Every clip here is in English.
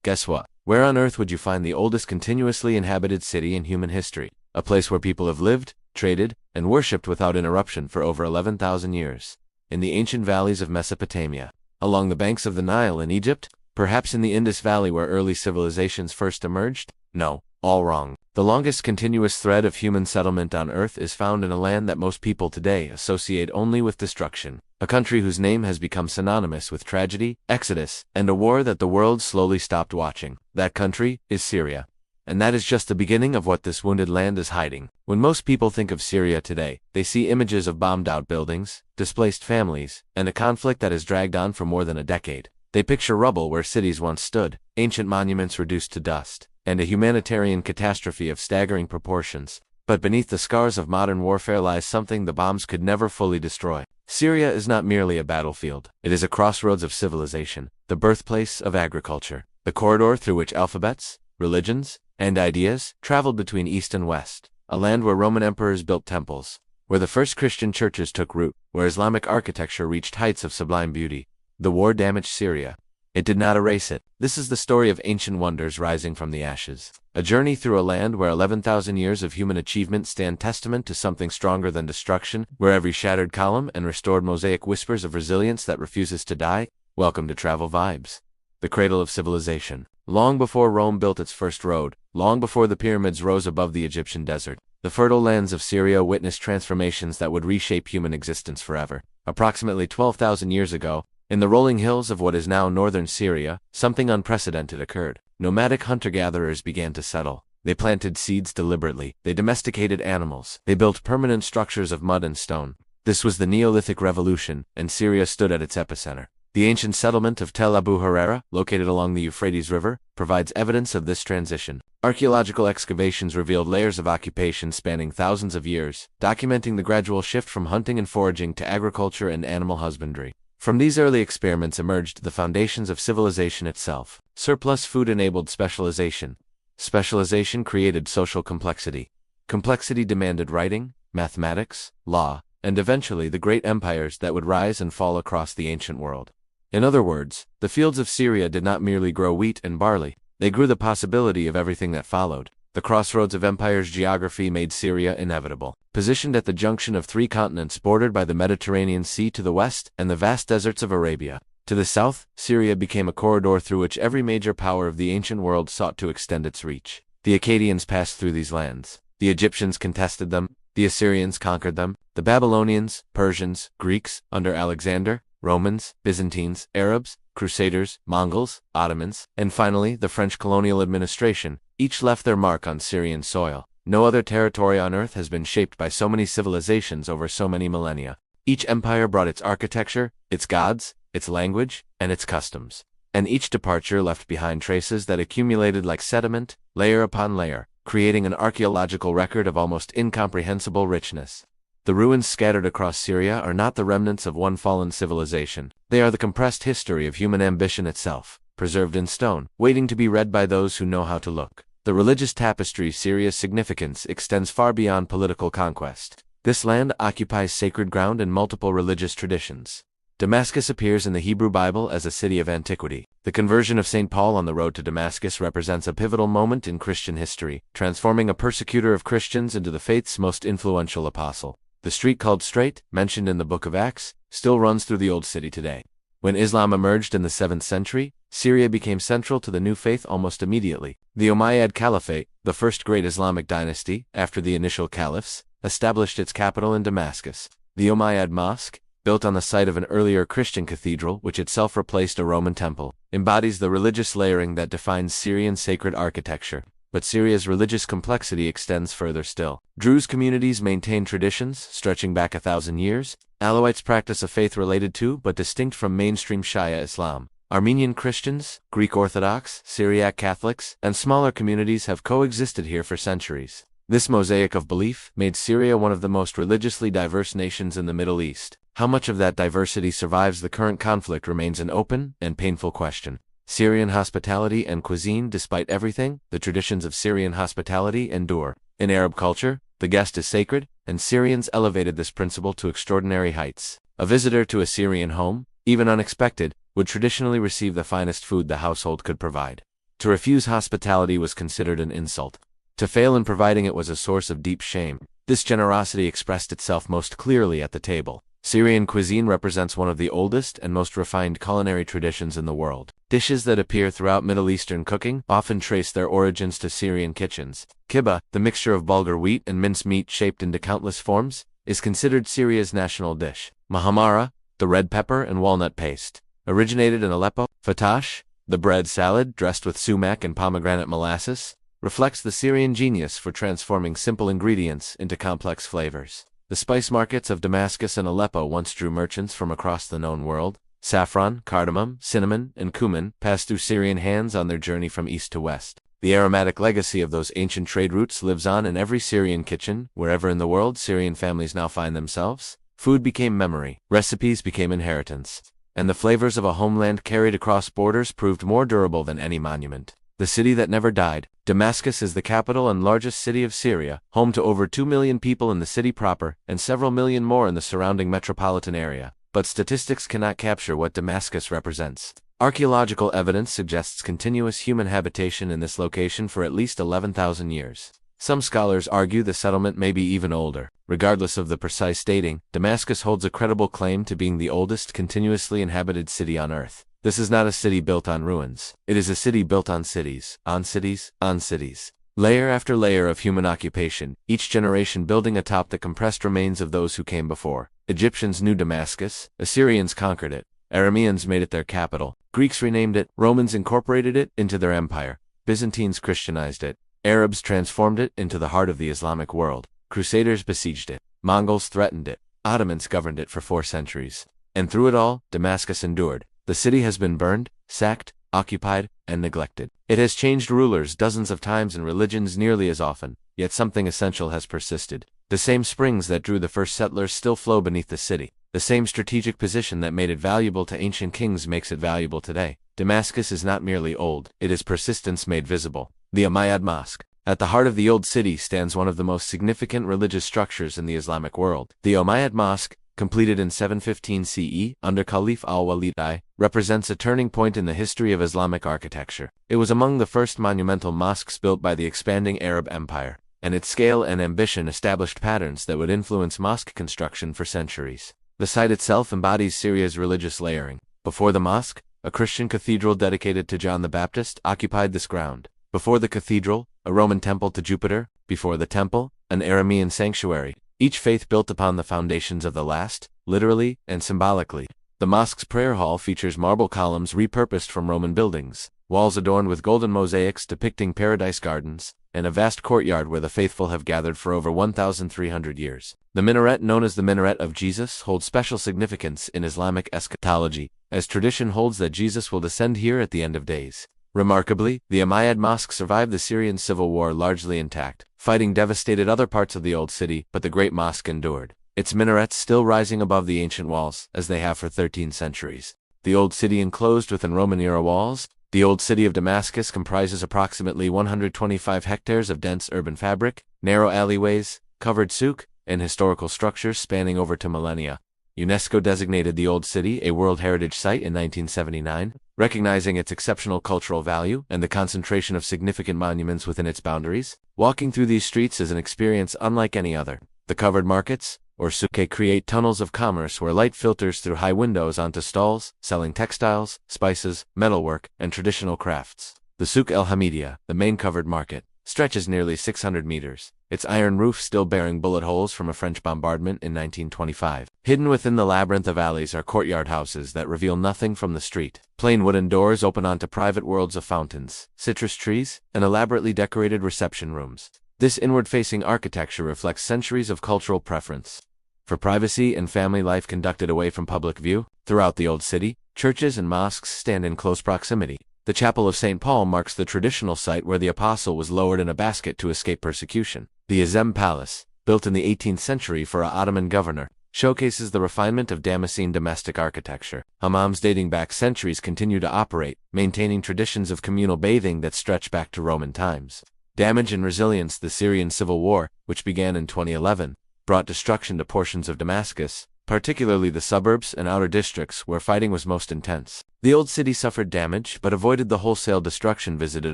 Guess what? Where on earth would you find the oldest continuously inhabited city in human history? A place where people have lived, traded, and worshipped without interruption for over 11,000 years. In the ancient valleys of Mesopotamia. Along the banks of the Nile in Egypt? Perhaps in the Indus Valley where early civilizations first emerged? No, all wrong. The longest continuous thread of human settlement on Earth is found in a land that most people today associate only with destruction. A country whose name has become synonymous with tragedy, exodus, and a war that the world slowly stopped watching. That country is Syria. And that is just the beginning of what this wounded land is hiding. When most people think of Syria today, they see images of bombed-out buildings, displaced families, and a conflict that has dragged on for more than a decade. They picture rubble where cities once stood, ancient monuments reduced to dust, and a humanitarian catastrophe of staggering proportions. But beneath the scars of modern warfare lies something the bombs could never fully destroy. Syria is not merely a battlefield. It is a crossroads of civilization, the birthplace of agriculture, the corridor through which alphabets, religions, and ideas traveled between East and West, a land where Roman emperors built temples, where the first Christian churches took root, where Islamic architecture reached heights of sublime beauty. The war damaged Syria. It did not erase it. This is the story of ancient wonders rising from the ashes. A journey through a land where 11,000 years of human achievement stand testament to something stronger than destruction, where every shattered column and restored mosaic whispers of resilience that refuses to die. Welcome to Travel Vibes. The cradle of civilization. Long before Rome built its first road, long before the pyramids rose above the Egyptian desert, the fertile lands of Syria witnessed transformations that would reshape human existence forever. Approximately 12,000 years ago, in the rolling hills of what is now northern Syria, something unprecedented occurred. Nomadic hunter-gatherers began to settle. They planted seeds deliberately. They domesticated animals. They built permanent structures of mud and stone. This was the Neolithic Revolution, and Syria stood at its epicenter. The ancient settlement of Tel Abu Harera, located along the Euphrates River, provides evidence of this transition. Archaeological excavations revealed layers of occupation spanning thousands of years, documenting the gradual shift from hunting and foraging to agriculture and animal husbandry. From these early experiments emerged the foundations of civilization itself. Surplus food enabled specialization. Specialization created social complexity. Complexity demanded writing, mathematics, law, and eventually the great empires that would rise and fall across the ancient world. In other words, the fields of Syria did not merely grow wheat and barley, they grew the possibility of everything that followed. The crossroads of empire's geography made Syria inevitable. Positioned at the junction of three continents bordered by the Mediterranean Sea to the west and the vast deserts of Arabia to the south, Syria became a corridor through which every major power of the ancient world sought to extend its reach. The Akkadians passed through these lands. The Egyptians contested them. The Assyrians conquered them. The Babylonians, Persians, Greeks under Alexander, Romans, Byzantines, Arabs, Crusaders, Mongols, Ottomans, and finally the French colonial administration, each left their mark on Syrian soil. No other territory on earth has been shaped by so many civilizations over so many millennia. Each empire brought its architecture, its gods, its language, and its customs. And each departure left behind traces that accumulated like sediment, layer upon layer, creating an archaeological record of almost incomprehensible richness. The ruins scattered across Syria are not the remnants of one fallen civilization. They are the compressed history of human ambition itself, preserved in stone, waiting to be read by those who know how to look. The religious tapestry Syria's significance extends far beyond political conquest. This land occupies sacred ground in multiple religious traditions. Damascus appears in the Hebrew Bible as a city of antiquity. The conversion of St. Paul on the road to Damascus represents a pivotal moment in Christian history, transforming a persecutor of Christians into the faith's most influential apostle. The street called Straight, mentioned in the Book of Acts, still runs through the Old City today. When Islam emerged in the 7th century, Syria became central to the new faith almost immediately. The Umayyad Caliphate, the first great Islamic dynasty, after the initial caliphs, established its capital in Damascus. The Umayyad Mosque, built on the site of an earlier Christian cathedral which itself replaced a Roman temple, embodies the religious layering that defines Syrian sacred architecture. But Syria's religious complexity extends further still. Druze communities maintain traditions stretching back 1,000 years. Alawites practice a faith related to but distinct from mainstream Shia Islam. Armenian Christians, Greek Orthodox, Syriac Catholics, and smaller communities have coexisted here for centuries. This mosaic of belief made Syria one of the most religiously diverse nations in the Middle East. How much of that diversity survives the current conflict remains an open and painful question. Syrian hospitality and cuisine. Despite everything, the traditions of Syrian hospitality endure. In Arab culture, the guest is sacred, and Syrians elevated this principle to extraordinary heights. A visitor to a Syrian home, even unexpected, would traditionally receive the finest food the household could provide. To refuse hospitality was considered an insult. To fail in providing it was a source of deep shame. This generosity expressed itself most clearly at the table. Syrian cuisine represents one of the oldest and most refined culinary traditions in the world. Dishes that appear throughout Middle Eastern cooking often trace their origins to Syrian kitchens. Kibbeh, the mixture of bulgur wheat and mince meat shaped into countless forms, is considered Syria's national dish. Mahamara, the red pepper and walnut paste, originated in Aleppo. Fatash, the bread salad dressed with sumac and pomegranate molasses, reflects the Syrian genius for transforming simple ingredients into complex flavors. The spice markets of Damascus and Aleppo once drew merchants from across the known world. Saffron, cardamom, cinnamon, and cumin passed through Syrian hands on their journey from east to west. The aromatic legacy of those ancient trade routes lives on in every Syrian kitchen. Wherever in the world Syrian families now find themselves, food became memory, recipes became inheritance, and the flavors of a homeland carried across borders proved more durable than any monument. The city that never died. Damascus is the capital and largest city of Syria, home to over 2 million people in the city proper and several million more in the surrounding metropolitan area. But statistics cannot capture what Damascus represents. Archaeological evidence suggests continuous human habitation in this location for at least 11,000 years. Some scholars argue the settlement may be even older. Regardless of the precise dating, Damascus holds a credible claim to being the oldest continuously inhabited city on Earth. This is not a city built on ruins. It is a city built on cities, on cities, on cities. Layer after layer of human occupation, each generation building atop the compressed remains of those who came before. Egyptians knew Damascus, Assyrians conquered it, Arameans made it their capital, Greeks renamed it, Romans incorporated it into their empire, Byzantines Christianized it, Arabs transformed it into the heart of the Islamic world, Crusaders besieged it, Mongols threatened it, Ottomans governed it for 4 centuries. And through it all, Damascus endured. The city has been burned, sacked, occupied, and neglected. It has changed rulers dozens of times and religions nearly as often, yet something essential has persisted. The same springs that drew the first settlers still flow beneath the city. The same strategic position that made it valuable to ancient kings makes it valuable today. Damascus is not merely old, it is persistence made visible. The Umayyad Mosque. At the heart of the old city stands one of the most significant religious structures in the Islamic world. The Umayyad Mosque, completed in 715 CE under Caliph al-Walid I, represents a turning point in the history of Islamic architecture. It was among the first monumental mosques built by the expanding Arab Empire, and its scale and ambition established patterns that would influence mosque construction for centuries. The site itself embodies Syria's religious layering. Before the mosque, a Christian cathedral dedicated to John the Baptist occupied this ground. Before the cathedral, a Roman temple to Jupiter. Before the temple, an Aramean sanctuary. Each faith built upon the foundations of the last, literally and symbolically. The mosque's prayer hall features marble columns repurposed from Roman buildings, walls adorned with golden mosaics depicting paradise gardens, and a vast courtyard where the faithful have gathered for over 1,300 years. The minaret, known as the Minaret of Jesus, holds special significance in Islamic eschatology, as tradition holds that Jesus will descend here at the end of days. Remarkably, the Umayyad Mosque survived the Syrian civil war largely intact. Fighting devastated other parts of the old city, but the great mosque endured, its minarets still rising above the ancient walls, as they have for 13 centuries. The old city enclosed within Roman-era walls. The old city of Damascus comprises approximately 125 hectares of dense urban fabric, narrow alleyways, covered souk, and historical structures spanning over 2 millennia. UNESCO designated the Old City a World Heritage Site in 1979, recognizing its exceptional cultural value and the concentration of significant monuments within its boundaries. Walking through these streets is an experience unlike any other. The covered markets, or souks, create tunnels of commerce where light filters through high windows onto stalls, selling textiles, spices, metalwork, and traditional crafts. The Souk El Hamidia, the main covered market, stretches nearly 600 meters, its iron roof still bearing bullet holes from a French bombardment in 1925. Hidden within the labyrinth of alleys are courtyard houses that reveal nothing from the street. Plain wooden doors open onto private worlds of fountains, citrus trees, and elaborately decorated reception rooms. This inward-facing architecture reflects centuries of cultural preference for privacy and family life conducted away from public view. Throughout the Old City, churches and mosques stand in close proximity. The Chapel of St. Paul marks the traditional site where the apostle was lowered in a basket to escape persecution. The Azem Palace, built in the 18th century for an Ottoman governor, showcases the refinement of Damascene domestic architecture. Hammams dating back centuries continue to operate, maintaining traditions of communal bathing that stretch back to Roman times. Damage and resilience. The Syrian civil war, which began in 2011, brought destruction to portions of Damascus, particularly the suburbs and outer districts where fighting was most intense. The old city suffered damage but avoided the wholesale destruction visited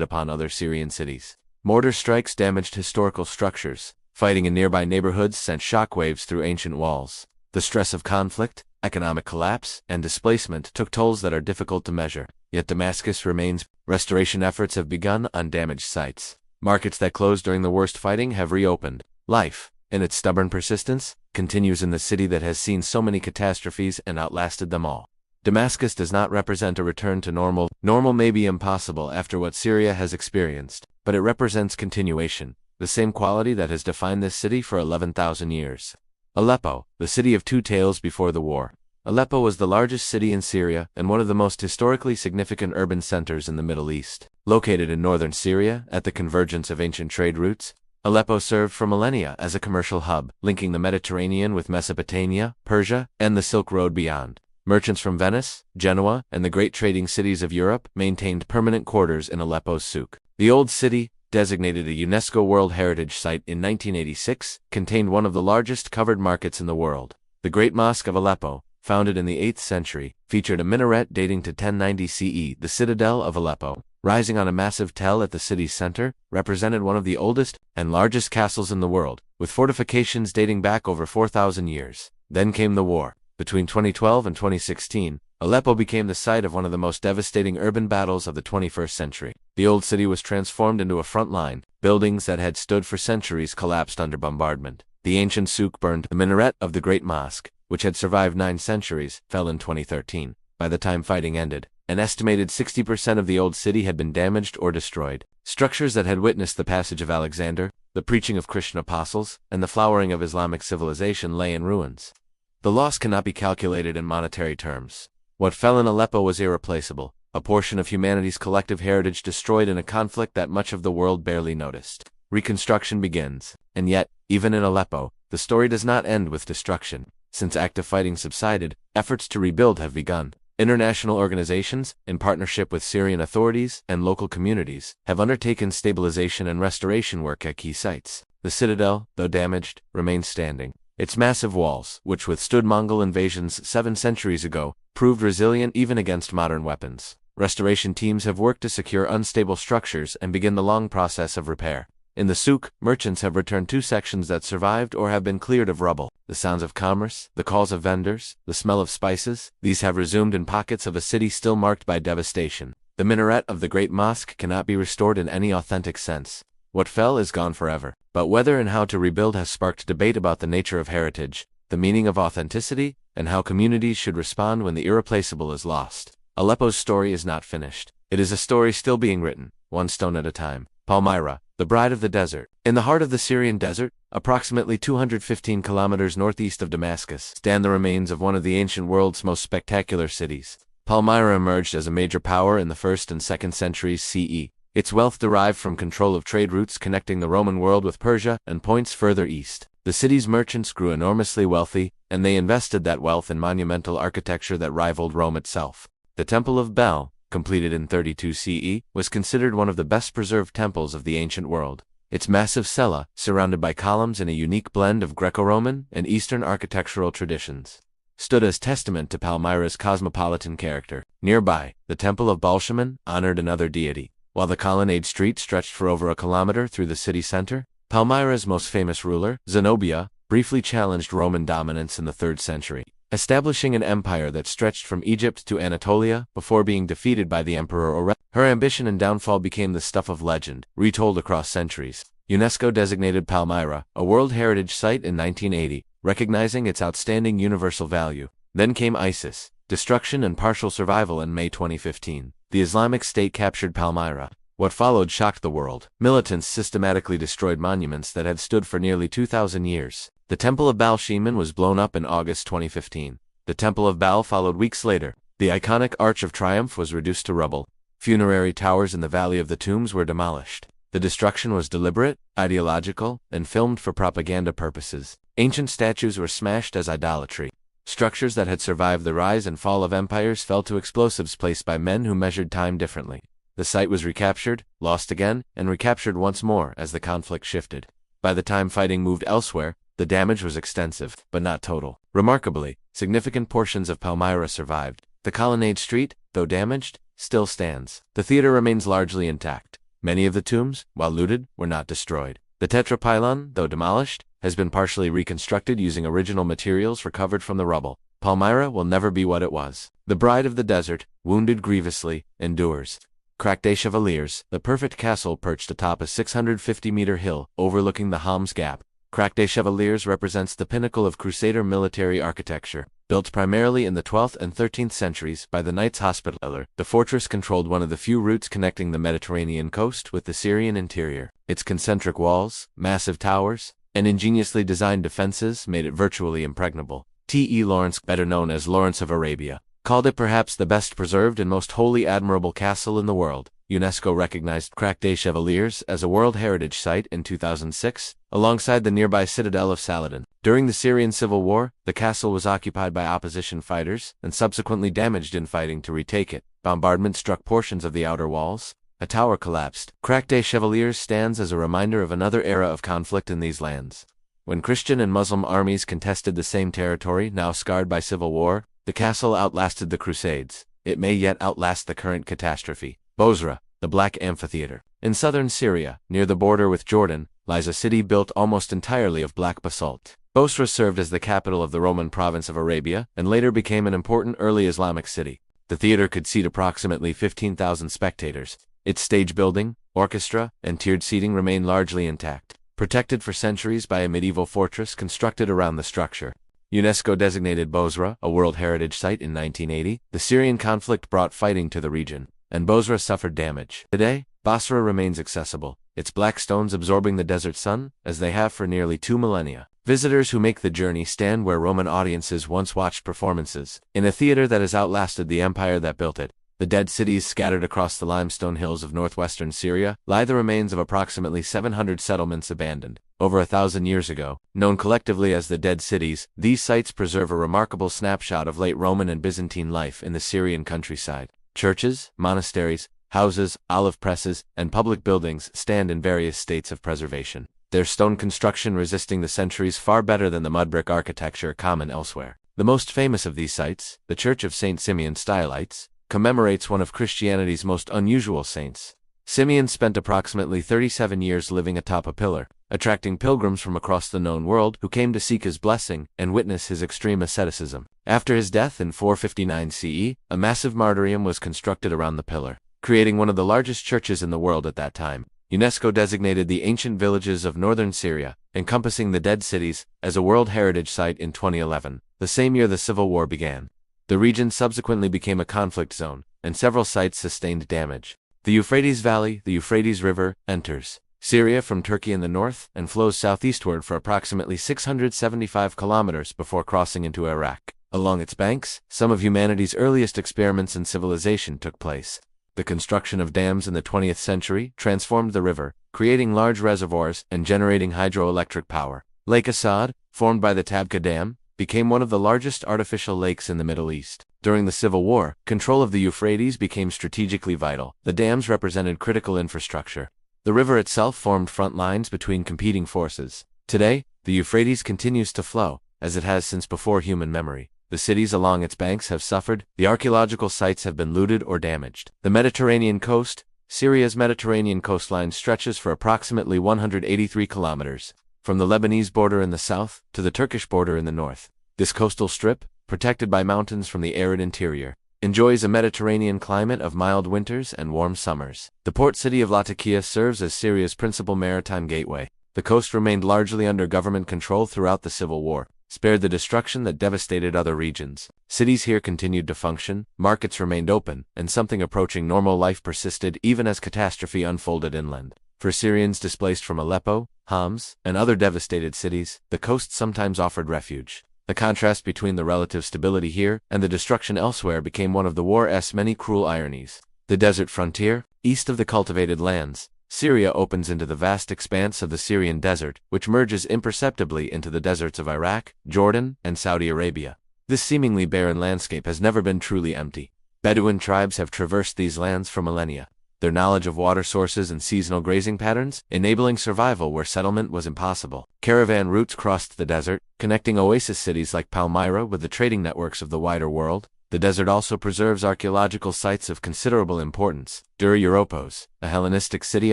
upon other Syrian cities. Mortar strikes damaged historical structures. Fighting in nearby neighborhoods sent shockwaves through ancient walls. The stress of conflict, economic collapse, and displacement took tolls that are difficult to measure. Yet Damascus remains. Restoration efforts have begun on damaged sites. Markets that closed during the worst fighting have reopened. Life, in its stubborn persistence, continues in the city that has seen so many catastrophes and outlasted them all. Damascus does not represent a return to normal. Normal may be impossible after what Syria has experienced, but it represents continuation, the same quality that has defined this city for 11,000 years. Aleppo, the city of two tales before the war. Aleppo was the largest city in Syria and one of the most historically significant urban centers in the Middle East. Located in northern Syria, at the convergence of ancient trade routes, Aleppo served for millennia as a commercial hub, linking the Mediterranean with Mesopotamia, Persia, and the Silk Road beyond. Merchants from Venice, Genoa, and the great trading cities of Europe maintained permanent quarters in Aleppo's souk. The Old City, designated a UNESCO World Heritage Site in 1986, contained one of the largest covered markets in the world. The Great Mosque of Aleppo, founded in the 8th century, featured a minaret dating to 1090 CE. The citadel of Aleppo, rising on a massive tell at the city's center, represented one of the oldest and largest castles in the world, with fortifications dating back over 4,000 years. Then came the war. Between 2012 and 2016, Aleppo became the site of one of the most devastating urban battles of the 21st century. The old city was transformed into a front line. Buildings that had stood for centuries collapsed under bombardment. The ancient souk burned. The minaret of the Great Mosque, which had survived 9 centuries, fell in 2013. By the time fighting ended, an estimated 60% of the old city had been damaged or destroyed. Structures that had witnessed the passage of Alexander, the preaching of Christian apostles, and the flowering of Islamic civilization lay in ruins. The loss cannot be calculated in monetary terms. What fell in Aleppo was irreplaceable, a portion of humanity's collective heritage destroyed in a conflict that much of the world barely noticed. Reconstruction begins, and yet, even in Aleppo, the story does not end with destruction. Since active fighting subsided, efforts to rebuild have begun. International organizations, in partnership with Syrian authorities and local communities, have undertaken stabilization and restoration work at key sites. The citadel, though damaged, remains standing. Its massive walls, which withstood Mongol invasions 7 centuries ago, proved resilient even against modern weapons. Restoration teams have worked to secure unstable structures and begin the long process of repair. In the souk, merchants have returned 2 sections that survived or have been cleared of rubble. The sounds of commerce, the calls of vendors, the smell of spices, these have resumed in pockets of a city still marked by devastation. The minaret of the Great Mosque cannot be restored in any authentic sense. What fell is gone forever. But whether and how to rebuild has sparked debate about the nature of heritage, the meaning of authenticity, and how communities should respond when the irreplaceable is lost. Aleppo's story is not finished. It is a story still being written, one stone at a time. Palmyra, the bride of the desert. In the heart of the Syrian desert, approximately 215 kilometers northeast of Damascus, stand the remains of one of the ancient world's most spectacular cities. Palmyra emerged as a major power in the 1st and 2nd centuries CE. Its wealth derived from control of trade routes connecting the Roman world with Persia and points further east. The city's merchants grew enormously wealthy, and they invested that wealth in monumental architecture that rivaled Rome itself. The Temple of Bel, completed in 32 CE, was considered one of the best preserved temples of the ancient world. Its massive cella, surrounded by columns in a unique blend of Greco-Roman and Eastern architectural traditions, stood as testament to Palmyra's cosmopolitan character. Nearby, the Temple of Balshaman honored another deity. While the colonnade street stretched for over a kilometer through the city center, Palmyra's most famous ruler, Zenobia, briefly challenged Roman dominance in the 3rd century, establishing an empire that stretched from Egypt to Anatolia before being defeated by the emperor Aurelius. Her ambition and downfall became the stuff of legend, retold across centuries. UNESCO designated Palmyra a World Heritage Site in 1980, recognizing its outstanding universal value. Then came ISIS, destruction and partial survival in May 2015. The Islamic State captured Palmyra. What followed shocked the world. Militants systematically destroyed monuments that had stood for nearly 2,000 years. The Temple of Baal-Shemin was blown up in August 2015. The Temple of Baal followed weeks later. The iconic Arch of Triumph was reduced to rubble. Funerary towers in the Valley of the Tombs were demolished. The destruction was deliberate, ideological, and filmed for propaganda purposes. Ancient statues were smashed as idolatry. Structures that had survived the rise and fall of empires fell to explosives placed by men who measured time differently. The site was recaptured, lost again, and recaptured once more as the conflict shifted. By the time fighting moved elsewhere, the damage was extensive, but not total. Remarkably, significant portions of Palmyra survived. The colonnade street, though damaged, still stands. The theater remains largely intact. Many of the tombs, while looted, were not destroyed. The tetrapylon, though demolished, has been partially reconstructed using original materials recovered from the rubble. Palmyra will never be what it was. The bride of the desert, wounded grievously, endures. Crac des Chevaliers, the perfect castle perched atop a 650-meter hill overlooking the Homs Gap. Crac des Chevaliers represents the pinnacle of Crusader military architecture. Built primarily in the 12th and 13th centuries by the Knights Hospitaller, the fortress controlled one of the few routes connecting the Mediterranean coast with the Syrian interior. Its concentric walls, massive towers, and ingeniously designed defenses made it virtually impregnable. T.E. Lawrence, better known as Lawrence of Arabia, called it perhaps the best preserved and most wholly admirable castle in the world. UNESCO recognized Crac des Chevaliers as a World Heritage Site in 2006, alongside the nearby citadel of Saladin. During the Syrian civil war, the castle was occupied by opposition fighters and subsequently damaged in fighting to retake it. Bombardment struck portions of the outer walls. A tower collapsed. Crac des Chevaliers stands as a reminder of another era of conflict in these lands. When Christian and Muslim armies contested the same territory, now scarred by civil war, the castle outlasted the Crusades. It may yet outlast the current catastrophe. Bozrah, the Black Amphitheater. In southern Syria, near the border with Jordan, lies a city built almost entirely of black basalt. Bozrah served as the capital of the Roman province of Arabia and later became an important early Islamic city. The theater could seat approximately 15,000 spectators. Its stage building, orchestra, and tiered seating remain largely intact, protected for centuries by a medieval fortress constructed around the structure. UNESCO designated Bozrah a World Heritage Site in 1980. The Syrian conflict brought fighting to the region, and Bozrah suffered damage. Today, Basra remains accessible, its black stones absorbing the desert sun, as they have for nearly 2 millennia. Visitors who make the journey stand where Roman audiences once watched performances. In a theater that has outlasted the empire that built it, the dead cities scattered across the limestone hills of northwestern Syria, lie the remains of approximately 700 settlements abandoned over 1,000 years ago. Known collectively as the Dead Cities, these sites preserve a remarkable snapshot of late Roman and Byzantine life in the Syrian countryside. Churches, monasteries, houses, olive presses, and public buildings stand in various states of preservation, their stone construction resisting the centuries far better than the mud brick architecture common elsewhere. The most famous of these sites, the Church of St. Simeon Stylites, commemorates one of Christianity's most unusual saints. Simeon spent approximately 37 years living atop a pillar, attracting pilgrims from across the known world who came to seek his blessing and witness his extreme asceticism. After his death in 459 CE, a massive martyrium was constructed around the pillar, creating one of the largest churches in the world at that time. UNESCO designated the ancient villages of northern Syria, encompassing the Dead Cities, as a World Heritage Site in 2011, the same year the civil war began. The region subsequently became a conflict zone, and several sites sustained damage. The Euphrates Valley, the Euphrates River, enters Syria from Turkey in the north and flows southeastward for approximately 675 kilometers before crossing into Iraq. Along its banks, some of humanity's earliest experiments in civilization took place. The construction of dams in the 20th century transformed the river, creating large reservoirs and generating hydroelectric power. Lake Assad, formed by the Tabqa Dam, became one of the largest artificial lakes in the Middle East. During the Civil War, control of the Euphrates became strategically vital. The dams represented critical infrastructure. The river itself formed front lines between competing forces. Today, the Euphrates continues to flow, as it has since before human memory. The cities along its banks have suffered, the archaeological sites have been looted or damaged. The Mediterranean coast, Syria's Mediterranean coastline stretches for approximately 183 kilometers, from the Lebanese border in the south to the Turkish border in the north. This coastal strip, protected by mountains from the arid interior, enjoys a Mediterranean climate of mild winters and warm summers. The port city of Latakia serves as Syria's principal maritime gateway. The coast remained largely under government control throughout the civil war, spared the destruction that devastated other regions. Cities here continued to function, markets remained open, and something approaching normal life persisted even as catastrophe unfolded inland. For Syrians displaced from Aleppo, Homs, and other devastated cities, the coast sometimes offered refuge. The contrast between the relative stability here and the destruction elsewhere became one of the war's many cruel ironies. The desert frontier, east of the cultivated lands, Syria opens into the vast expanse of the Syrian desert, which merges imperceptibly into the deserts of Iraq, Jordan, and Saudi Arabia. This seemingly barren landscape has never been truly empty. Bedouin tribes have traversed these lands for millennia. their knowledge of water sources and seasonal grazing patterns, enabling survival where settlement was impossible. Caravan routes crossed the desert, connecting oasis cities like Palmyra with the trading networks of the wider world. The desert also preserves archaeological sites of considerable importance. Dura Europos, a Hellenistic city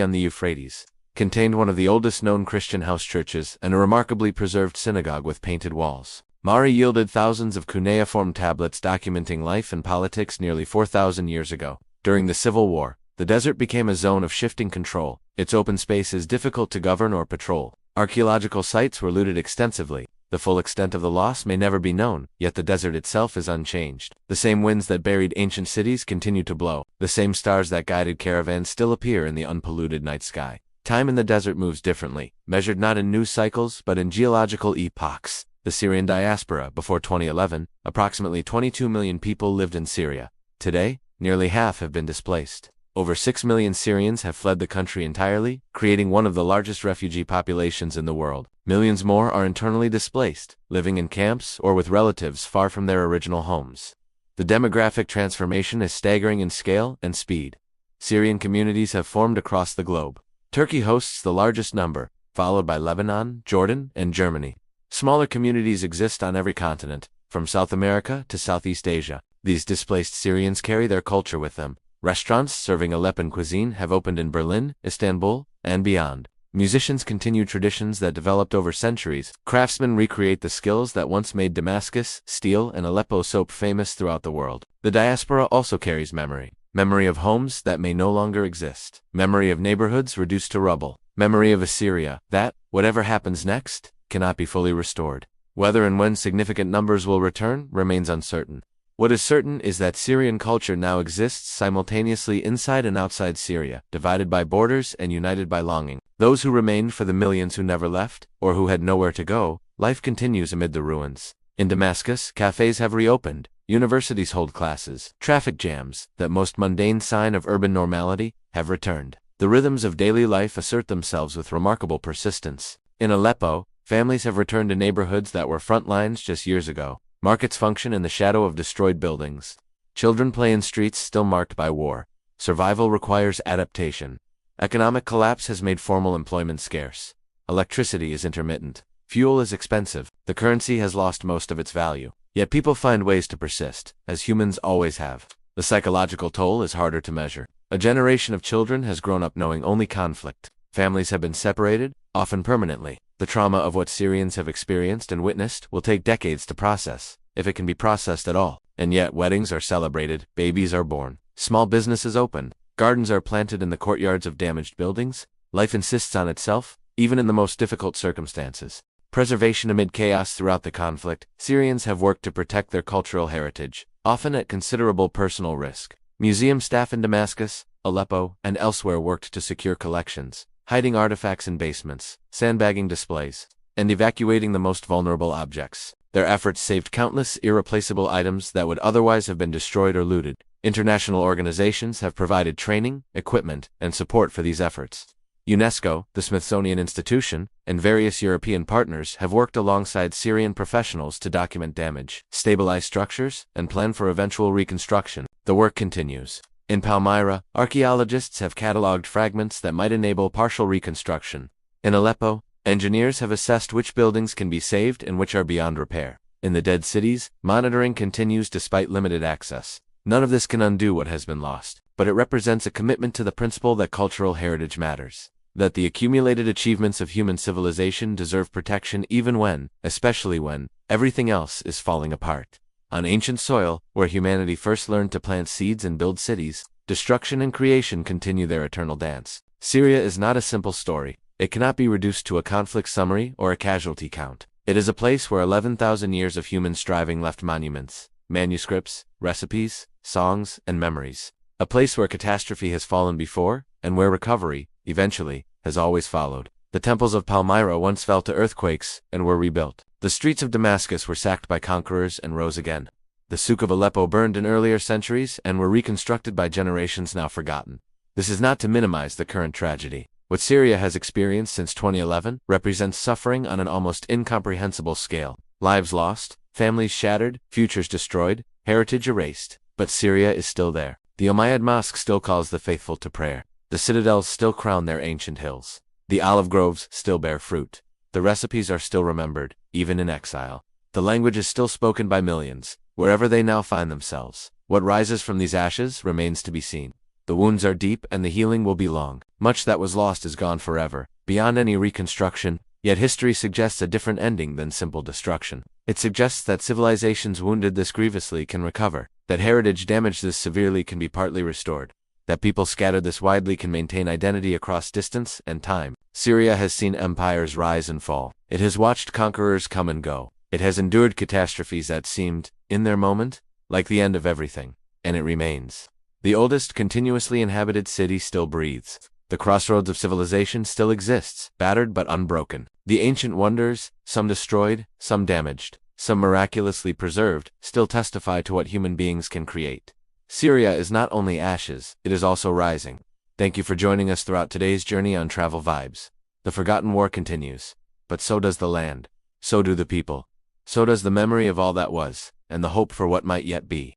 on the Euphrates, contained one of the oldest known Christian house churches and a remarkably preserved synagogue with painted walls. Mari yielded thousands of cuneiform tablets documenting life and politics nearly 4,000 years ago. During the Civil War, the desert became a zone of shifting control. Its open spaces difficult to govern or patrol. Archaeological sites were looted extensively. The full extent of the loss may never be known, yet the desert itself is unchanged. The same winds that buried ancient cities continue to blow. The same stars that guided caravans still appear in the unpolluted night sky. Time in the desert moves differently, measured not in news cycles but in geological epochs. The Syrian diaspora, before 2011, approximately 22 million people lived in Syria. Today, nearly half have been displaced. Over 6 million Syrians have fled the country entirely, creating one of the largest refugee populations in the world. Millions more are internally displaced, living in camps or with relatives far from their original homes. The demographic transformation is staggering in scale and speed. Syrian communities have formed across the globe. Turkey hosts the largest number, followed by Lebanon, Jordan, and Germany. Smaller communities exist on every continent, from South America to Southeast Asia. These displaced Syrians carry their culture with them. Restaurants serving Aleppan cuisine have opened in Berlin, Istanbul, and beyond. Musicians continue traditions that developed over centuries. Craftsmen recreate the skills that once made Damascus, steel, and Aleppo soap famous throughout the world. The diaspora also carries memory. Memory of homes that may no longer exist. Memory of neighborhoods reduced to rubble. Memory of a Syria that, whatever happens next, cannot be fully restored. Whether and when significant numbers will return remains uncertain. What is certain is that Syrian culture now exists simultaneously inside and outside Syria, divided by borders and united by longing. Those who remained for the millions who never left, or who had nowhere to go, life continues amid the ruins. In Damascus, cafes have reopened, universities hold classes, traffic jams, that most mundane sign of urban normality, have returned. The rhythms of daily life assert themselves with remarkable persistence. In Aleppo, families have returned to neighborhoods that were front lines just years ago. Markets function in the shadow of destroyed buildings. Children play in streets still marked by war. Survival requires adaptation. Economic collapse has made formal employment scarce. Electricity is intermittent. Fuel is expensive. The currency has lost most of its value. Yet people find ways to persist, as humans always have. The psychological toll is harder to measure. A generation of children has grown up knowing only conflict. Families have been separated, often permanently. The trauma of what Syrians have experienced and witnessed will take decades to process, if it can be processed at all. And yet weddings are celebrated, babies are born, small businesses open, gardens are planted in the courtyards of damaged buildings. Life insists on itself, even in the most difficult circumstances. Preservation amid chaos throughout the conflict, Syrians have worked to protect their cultural heritage, often at considerable personal risk. Museum staff in Damascus, Aleppo, and elsewhere worked to secure collections, hiding artifacts in basements, sandbagging displays, and evacuating the most vulnerable objects. Their efforts saved countless irreplaceable items that would otherwise have been destroyed or looted. International organizations have provided training, equipment, and support for these efforts. UNESCO, the Smithsonian Institution, and various European partners have worked alongside Syrian professionals to document damage, stabilize structures, and plan for eventual reconstruction. The work continues. In Palmyra, archaeologists have cataloged fragments that might enable partial reconstruction. In Aleppo, engineers have assessed which buildings can be saved and which are beyond repair. In the dead cities, monitoring continues despite limited access. None of this can undo what has been lost, but it represents a commitment to the principle that cultural heritage matters. That the accumulated achievements of human civilization deserve protection even when, especially when, everything else is falling apart. On ancient soil, where humanity first learned to plant seeds and build cities, destruction and creation continue their eternal dance. Syria is not a simple story. It cannot be reduced to a conflict summary or a casualty count. It is a place where 11,000 years of human striving left monuments, manuscripts, recipes, songs, and memories. A place where catastrophe has fallen before, and where recovery, eventually, has always followed. The temples of Palmyra once fell to earthquakes and were rebuilt. The streets of Damascus were sacked by conquerors and rose again. The souk of Aleppo burned in earlier centuries and were reconstructed by generations now forgotten. This is not to minimize the current tragedy. What Syria has experienced since 2011 represents suffering on an almost incomprehensible scale. Lives lost, families shattered, futures destroyed, heritage erased. But Syria is still there. The Umayyad Mosque still calls the faithful to prayer. The citadels still crown their ancient hills. The olive groves still bear fruit. The recipes are still remembered, even in exile. The language is still spoken by millions, wherever they now find themselves. What rises from these ashes remains to be seen. The wounds are deep and the healing will be long. Much that was lost is gone forever, beyond any reconstruction, yet history suggests a different ending than simple destruction. It suggests that civilizations wounded this grievously can recover, that heritage damaged this severely can be partly restored, that people scattered this widely can maintain identity across distance and time. Syria has seen empires rise and fall. It has watched conquerors come and go. It has endured catastrophes that seemed, in their moment, like the end of everything, and it remains. The oldest continuously inhabited city still breathes. The crossroads of civilization still exists, battered but unbroken. The ancient wonders, some destroyed, some damaged, some miraculously preserved, still testify to what human beings can create. Syria is not only ashes, it is also rising. Thank you for joining us throughout today's journey on Travel Vibes. The forgotten war continues, but so does the land, so do the people, so does the memory of all that was, and the hope for what might yet be.